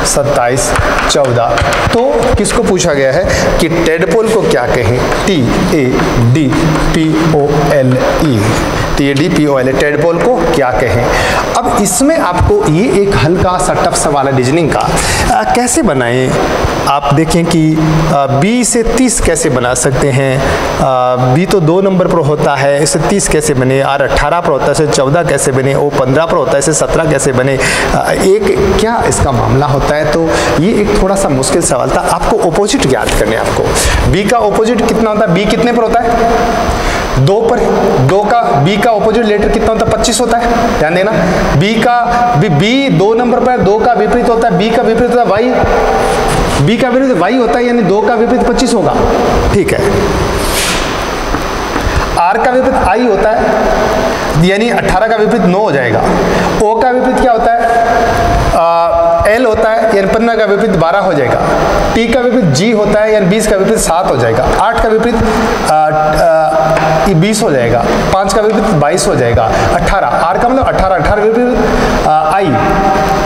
27, 14। तो किसको पूछा गया है कि टेडपोल को क्या कहें? TADPOLE, टेडपोल को क्या कहें? अब इसमें आपको ये एक हल्का सा टफ सवाल है रीजनिंग का। कैसे बनाएं? आप देखें कि B से 30 कैसे बना सकते हैं? B तो 2 नंबर पर होता है, इसे 30 कैसे बने? R 18 पर होता है, इसे 14 कैसे बने? O 15 पर होता है, इसे 17 कैसे बने? एक क्या इसका मामला होता है? तो ये एक थोड़ा सा मुश्किल सवाल था। आपको ओपोजिट ज्ञात करने, आपको B का ओपोजिट कितना होता है? B कितने पर होता है? 2 पर। B का ऑपोजिट लेटर कितना होता है? 25 होता है, ध्यान देना। B 2 नंबर पर 2 का विपरीत होता है, B का विपरीत होता है Y, B का विपरीत Y होता है, यानी 2 का विपरीत 25 होगा, ठीक है। R का विपरीत I होता है, यानी 18 का विपरीत 9 हो जाएगा। O का विपरीत क्या होता है? L होता है, यानी 15 का विपरीत 12 हो जाएगा। T का विपरीत G होता है, यानी 20 का विपरीत 7 हो जाएगा। 8 का विपरीत 20 हो जाएगा। 5 का विपरीत 22 हो जाएगा। 18, R का मतलब 18 विपरीत I,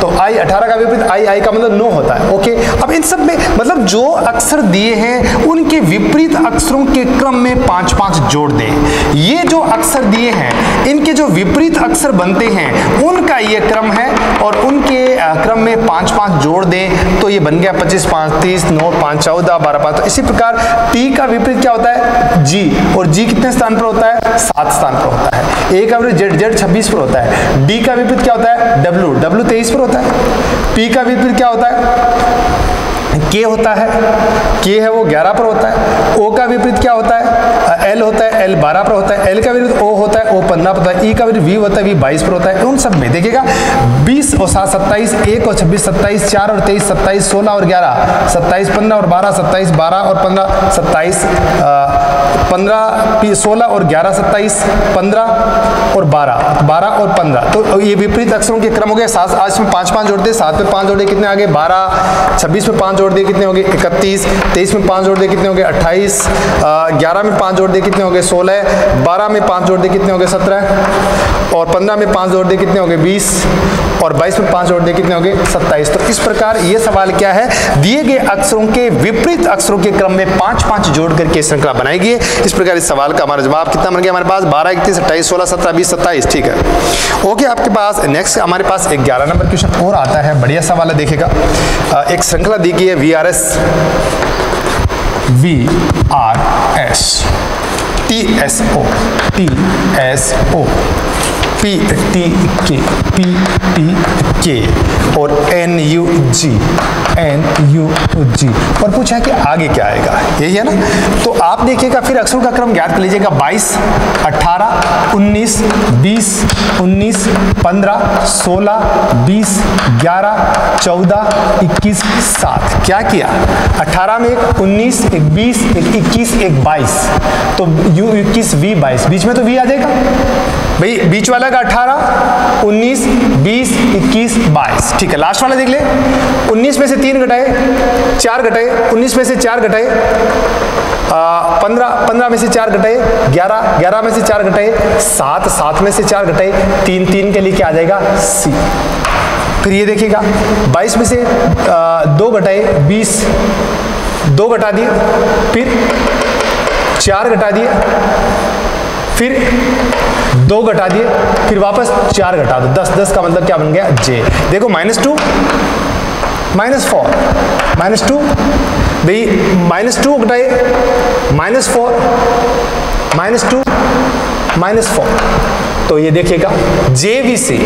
तो I 18 का विपरीत I का मतलब 9 होता है। ओके, अब इन सब में मतलब जो अक्षर दिए हैं उनके विपरीत अक्षरों के क्रम में 5-5 जोड़ दें। ये जो अक्षर दिए हैं इनके जो विपरीत अक्षर बनते हैं उनका ये क्रम है, और उनके क्रम में 5-5 जोड़ दें तो ये बन गया 25, 5, 30, 9, 5, 14, 12, 5। तो इसी प्रकार T का विपरीत क्या होता है? G, और G कितने स्थान पर होता है? 7 स्थान पर होता है। A का विपरीत Z 26 पर होता है। D का विपरीत क्या होता है? W 23 पर होता है। P का विपरीत क्या होता है? K होता है, K है वो 11 पर होता है। O का विपरीत क्या होता है? L होता है, L 12 पर होता है। L का विपरीत O होता है, O 15 पर होता है। E का विपरीत V होता है, V 22 पर होता है। उन सब में देखिएगा 20 और 7 27, 1 और 26 27, 4 और 23 27, 16 और 11 27, 15 और 12 27, 12 और 15 27, 15 16 और 11 27, 15 और 12 और 15। तो ये विपरीत अक्षरों के क्रम हो गए। 7 आज में 5-5 जोड़ दे, 7 में 5 जोड़ दे कितने आ गए? 12, 26 में 5 जोड़ दे कितने हो गए? 31, 23 में 5 जोड़ दे कितने हो गए? 28, 11 में 5 जोड़ दे कितने हो गए? 16, 12 में 5 जोड़ दे कितने हो गए? 17, और 15 में 5 जोड़ दे कितने हो गए? 20, और 22 में 5 जोड़ दे कितने हो गए? 27। तो इस प्रकार ये सवाल क्या है? दिए गए अक्षरों के विपरीत अक्षरों के क्रम में 5-5 जोड़ करके श्रृंखला बनाई गई है। इस प्रकार इस सवाल का हमारा जवाब कितना बन गया हमारे पास? 12, 31, 28, 16, 17, 20, 27, ठीक है। ओके, आपके पास नेक्स्ट हमारे पास एक 11 नंबर क्वेश्चन और आता है, बढ़िया सवाल है, देखेगा। एक श्रृंखला दी गई है VRS, TSO, PTK और NUG, और पूछा कि आगे क्या आएगा, यही है ना। तो आप देखिएगा, फिर अक्षरों का क्रम ज्ञात कर लीजिएगा। 22, 18, 19, 20, 19, 15, 16, 20, 11, 14, 21, 7। क्या किया? 18 में एक 19, एक 20, एक 21, एक 22, तो U21, V22, बीच में तो V आ जाएगा भाई, बीच वाला का 18, 19, 20, 21, 22, ठीक है। लास्ट वाला देख ले, 19 में से 3 घटाए, 4 घटाए, 19 में से 4 घटाए, 15 में से 4 घटाए, 11 में से 4 घटाए, 7 में से 4 घटाए, 3 के लिए क्या आ जाएगा? C। फिर ये देखिएगा, 22 में से 2 घटाए, 20, 2 घटा दिए, फिर 4 घटा दिए, फिर 2 घटा दिए, फिर वापस 4 घटा दो, 10 का मतलब क्या बन गया? J। देखो -2, -4, -2 भाई, -2 घटाए, -4, -2, -4, तो ये देखिएगा JVC।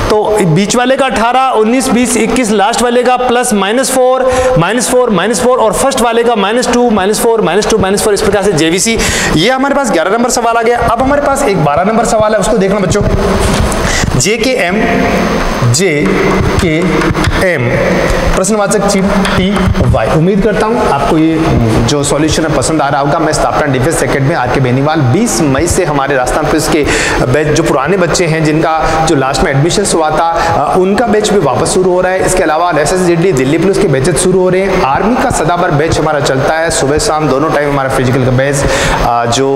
तो बीच वाले का 18, 19, 20, 21, लास्ट वाले का प्लस -4, -4, -4, और फर्स्ट वाले का -2, -4, -2, -4, इस प्रकार से JVC। ये हमारे पास 11 नंबर सवाल आ गया। अब हमारे पास एक 12 नंबर सवाल है, उसको देखना बच्चों। JKM प्रश्नवाचक चिप TY। उम्मीद करता हूं आपको ये जो सॉल्यूशन है पसंद आ रहा होगा। मैं स्थापना डिफेंस एकेडमी आर.के. बेनीवाल 20 मई से हमारे राजस्थान पुलिस के बैच जो पुराने बच्चे हैं जिनका जो लास्ट में एडमिशन हुआ था उनका बैच भी वापस शुरू हो रहा है। इसके अलावा SSGD दिल्ली पुलिस के बैचेस शुरू हो रहे हैं। आर्मी का सदाबहार बैच हमारा चलता है, सुबह शाम दोनों टाइम हमारा फिजिकल का बैच जो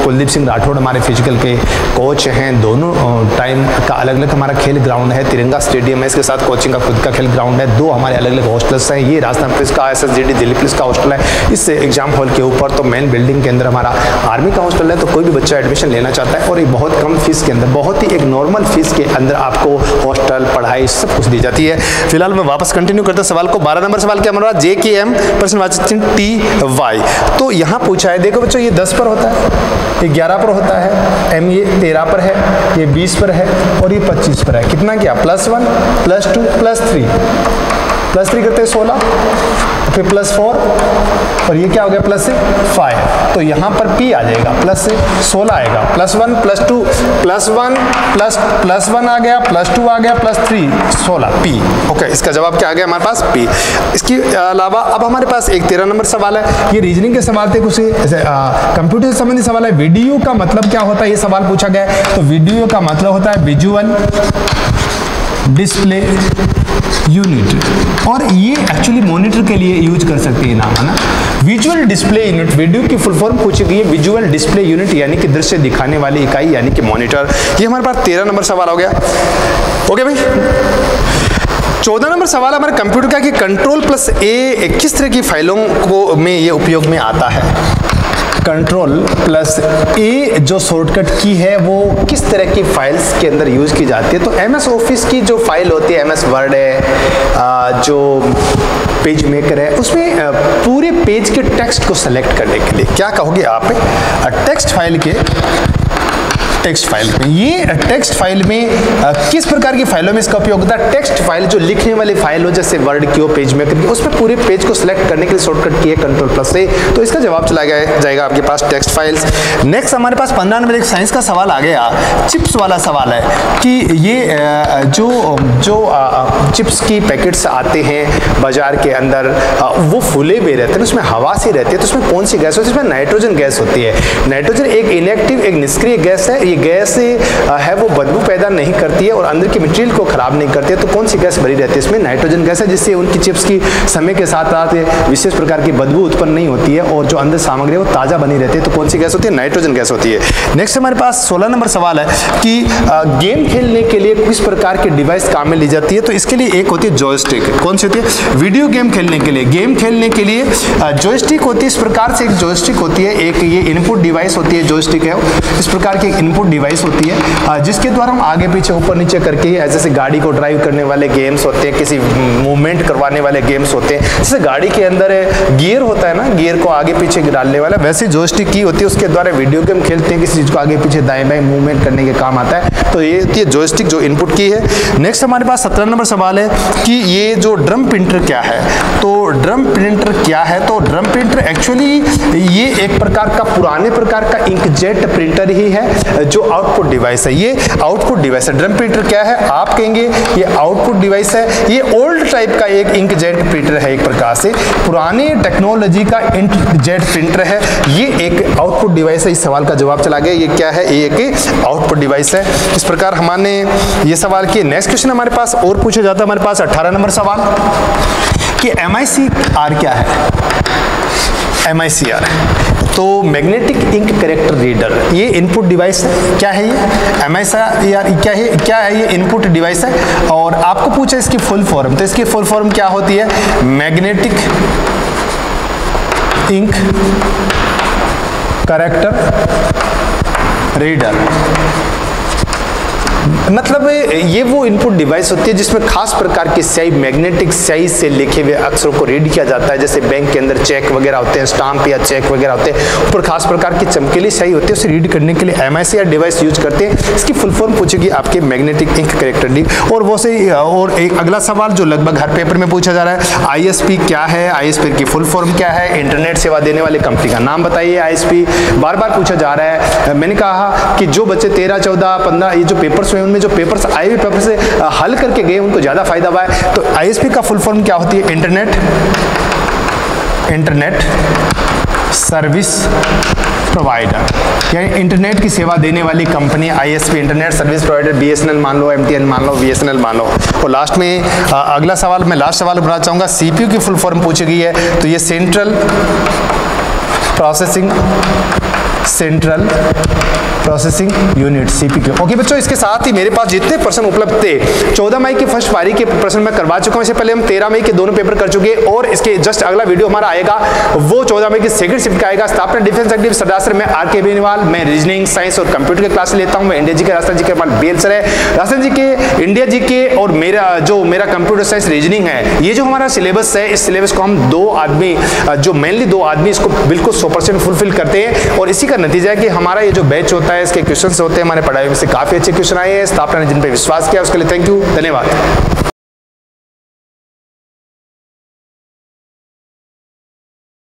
कुलदीप सिंह राठौड़ हमारे फिजिकल के कोच हैं, दोनों टाइम का अलग अलग हमारा खेल ग्राउंड है। तिरंगा स्टेडियम है, इसके साथ कोचिंग का खुद का खेल ग्राउंड है। 2 हमारे अलग अलग हॉस्टल्स हैं। ये राजस्थान पुलिस का SSGD दिल्ली पुलिस का हॉस्टल है। इस एग्जाम हॉल के ऊपर तो मेन बिल्डिंग के अंदर हमारा आर्मी का हॉस्टल है। तो कोई भी बच्चा एडमिशन लेना चाहता है और ये बहुत कम फीस के अंदर, बहुत ही एक नॉर्मल फीस के अंदर आपको हॉस्टल पढ़ाई सब कुछ दी जाती है। फिलहाल मैं वापस कंटिन्यू करता सवाल को। 12 नंबर सवाल क्या हमारा JKM प्रश्नवाचक चिन्ह TY। तो यहाँ पूछा है, देखो बच्चों ये 10 पर होता है, ये 11 पर होता है, M ये 13 पर है, ये 20 पर है और ये 25 पर है। कितना क्या? +1 +2 +3 +3 करते हैं 16, फिर +4 और ये क्या हो गया +5। तो यहाँ पर P आ जाएगा, +16 आएगा, +1 +2 +1 आ गया, +2 आ गया, +3 16 P। ओके, इसका जवाब क्या आ गया हमारे पास? P। इसके अलावा अब हमारे पास एक 13 नंबर सवाल है। ये रीजनिंग के सवाल थे, कुछ कंप्यूटर से संबंधित सवाल है। वीडियो का मतलब क्या होता है, ये सवाल पूछा गया है। तो वीडियो का मतलब होता है विजुअल डिस्प्ले यूनिट, और ये एक्चुअली मॉनिटर के लिए यूज कर सकते हैं नाम, है ना। विजुअल डिस्प्ले यूनिट, वीडियो की फुल फॉर्म पूछी गई है विजुअल डिस्प्ले यूनिट, यानी कि दृश्य दिखाने वाली इकाई, यानी कि मॉनिटर। ये हमारे पास 13 नंबर सवाल हो गया। ओके भाई, 14 नंबर सवाल हमारे कंप्यूटर का कि Ctrl+A किस तरह की फाइलों को में ये उपयोग में आता है। Ctrl+A जो शॉर्टकट की है वो किस तरह की फाइल्स के अंदर यूज की जाती है। तो MS ऑफिस की जो फाइल होती है, MS वर्ड है, जो पेज मेकर है, उसमें पूरे पेज के टेक्स्ट को सेलेक्ट करने के लिए क्या कहोगे आप? टेक्स्ट फाइल के टेक्स्ट फाइल में, ये टेक्स्ट फाइल में किस प्रकार की फाइलों में इसका उपयोग होता है? टेक्स्ट फाइल जो लिखने वाली फाइल हो, जैसे वर्ड की हो, पेज मेकर की, उसमें पूरे पेज को सिलेक्ट करने के लिए शॉर्टकट की है Ctrl+A। तो इसका जवाब चला जाएगा आपके पास टेक्स्ट फाइल्स। नेक्स्ट हमारे पास 15 नंबर एक साइंस का सवाल आ गया, चिप्स वाला सवाल है कि ये जो चिप्स की पैकेट्स आते हैं बाजार के अंदर, वो फूले हुए रहते हैं, उसमें हवा सी रहती है, तो उसमें कौन सी गैस होती है? इसमें नाइट्रोजन गैस होती है। नाइट्रोजन एक इनएक्टिव, एक निष्क्रिय गैस है। ये गैस है वो बदबू पैदा नहीं करती है और अंदर की मटेरियल को खराब नहीं करती है। तो कौन सी गैस भरी रहती है? इसमें नाइट्रोजन गैस है, जिससे उनकी चिप्स की समय के साथ साथ विशेष प्रकार की बदबू उत्पन्न नहीं होती है और जो अंदर सामग्री है वो ताजा बनी रहती है। तो कौन सी गैस होती है? नाइट्रोजन गैस होती है। नेक्स्ट हमारे पास 16 नंबर सवाल है कि गेम खेलने के लिए किस प्रकार की डिवाइस काम में ली जाती है। तो इसके लिए एक होती है जॉयस्टिक। कौन सी होती है? वीडियो गेम खेलने के लिए, जॉयस्टिक होती है। इस प्रकार से एक जॉयस्टिक होती है, एक ये इनपुट डिवाइस होती है, जॉयस्टिक है इस प्रकार की इनपुट डिवाइस होती है, जिसके द्वारा हम आगे पीछे ऊपर नीचे करके, जैसे गाड़ी को ड्राइव करने वाले गेम्स होते हैं, किसी मूवमेंट करवाने वाले गेम्स होते हैं, जैसे गाड़ी के अंदर गियर होता है ना, गियर को आगे पीछे डालने वाला, वैसे जॉयस्टिक की होती है, उसके द्वारा वीडियो गेम खेलते हैं, किसी चीज को आगे पीछे दाएं बाएं मूवमेंट करने के काम आता है। तो ये होती है जॉयस्टिक जो इनपुट की है। नेक्स्ट हमारे पास 17 नंबर सवाल है कि ये जो ड्रम प्रिंटर क्या है। तो ड्रम प्रिंटर क्या है? तो ड्रम प्रिंटर एक्चुअली ये एक प्रकार का पुराने प्रकार का इंकजेट प्रिंटर ही है, जो आउटपुट डिवाइस है। ये आउटपुट डिवाइस है। ड्रम प्रिंटर क्या है? आप कहेंगे ये आउटपुट डिवाइस है। ये ओल्ड टाइप का एक इंकजेट प्रिंटर है, एक प्रकार से पुराने टेक्नोलॉजी का इंकजेट प्रिंटर है। ये एक आउटपुट डिवाइस है। इस सवाल का जवाब चला गया। ये क्या है? ये एक आउटपुट डिवाइस है। इस प्रकार हमने ये सवाल किए। नेक्स्ट क्वेश्चन हमारे पास और पूछा जाता है, हमारे पास 18 नंबर सवाल कि MICR क्या है? MICR तो मैग्नेटिक इंक कैरेक्टर रीडर, ये इनपुट डिवाइस है। क्या है ये? MICR क्या है? ये इनपुट डिवाइस है। और आपको पूछा इसकी फुल फॉर्म, तो इसकी फुल फॉर्म क्या होती है? Magnetic ink character reader. मतलब ये वो इनपुट डिवाइस होती है जिसमें खास प्रकार की स्याही, मैग्नेटिक स्याही से लिखे हुए अक्षरों को रीड किया जाता है। जैसे बैंक के अंदर चेक वगैरह होते हैं, स्टाम्प या चेक वगैरह होते हैं, ऊपर खास प्रकार की चमकीली स्याही होती है, उसे रीड करने के लिए MICR डिवाइस यूज करते हैं। इसकी फुल फॉर्म पूछेगी आपके मैग्नेटिक इंक करेक्टर डी। और एक अगला सवाल जो लगभग हर पेपर में पूछा जा रहा है, ISP क्या है, ISP की फुल फॉर्म क्या है, इंटरनेट सेवा देने वाली कंपनी का नाम बताइए। ISP बार बार पूछा जा रहा है। मैंने कहा कि जो बच्चे 13, 14, 15 ये जो पेपर्स हुए उनमें जो पेपर्स आए हुए पेपर से हल करके गए उनको ज्यादा फायदा हुआ है। तो ISP का फुल फॉर्म क्या होती है? इंटरनेट सर्विस प्रोवाइडर, यानी इंटरनेट की सेवा देने वाली company ISP, internet service provider. BSNL मान लो, MTN मान लो, BSNL मान लो। और लास्ट में अगला सवाल, मैं लास्ट सवाल बनाना चाहूंगा, CPU की फुल फॉर्म पूछी गई है, तो ये central processing unit, CPU। Okay बच्चों, इसके साथ ही मेरे पास जितने प्रश्न उपलब्ध थे 14 मई की फर्स्ट पारी के प्रश्न मैं करवा चुका हूं। इससे पहले हम 13 मई के दोनों पेपर कर चुके हैं और इसके जस्ट अगला वीडियो हमारा आएगा, वो 14 मई की सेकंड शिफ्ट का आएगा। स्थापना डिफेंस एक्टिव सरदार में RK बेनीवाल, मैं रीजनिंग, साइंस और कंप्यूटर के क्लास लेता हूं। मैं इंडिया जी के राजस्थान जी के BL सर है, राजस्थान जी के, इंडिया जी के, और मेरा कंप्यूटर साइंस रीजनिंग है। ये जो हमारा सिलेबस है, इस सिलेबस को हम मेनली दो आदमी इसको बिल्कुल 100% फुलफिल करते हैं और इसी का नतीजा है कि हमारा ये जो बैच होता है इसके क्वेश्चंस होते हैं, हमारे पढ़ाई में से काफी अच्छे क्वेश्चन आए हैं। स्थापना ने जिन पे विश्वास किया उसके लिए थैंक यू, धन्यवाद।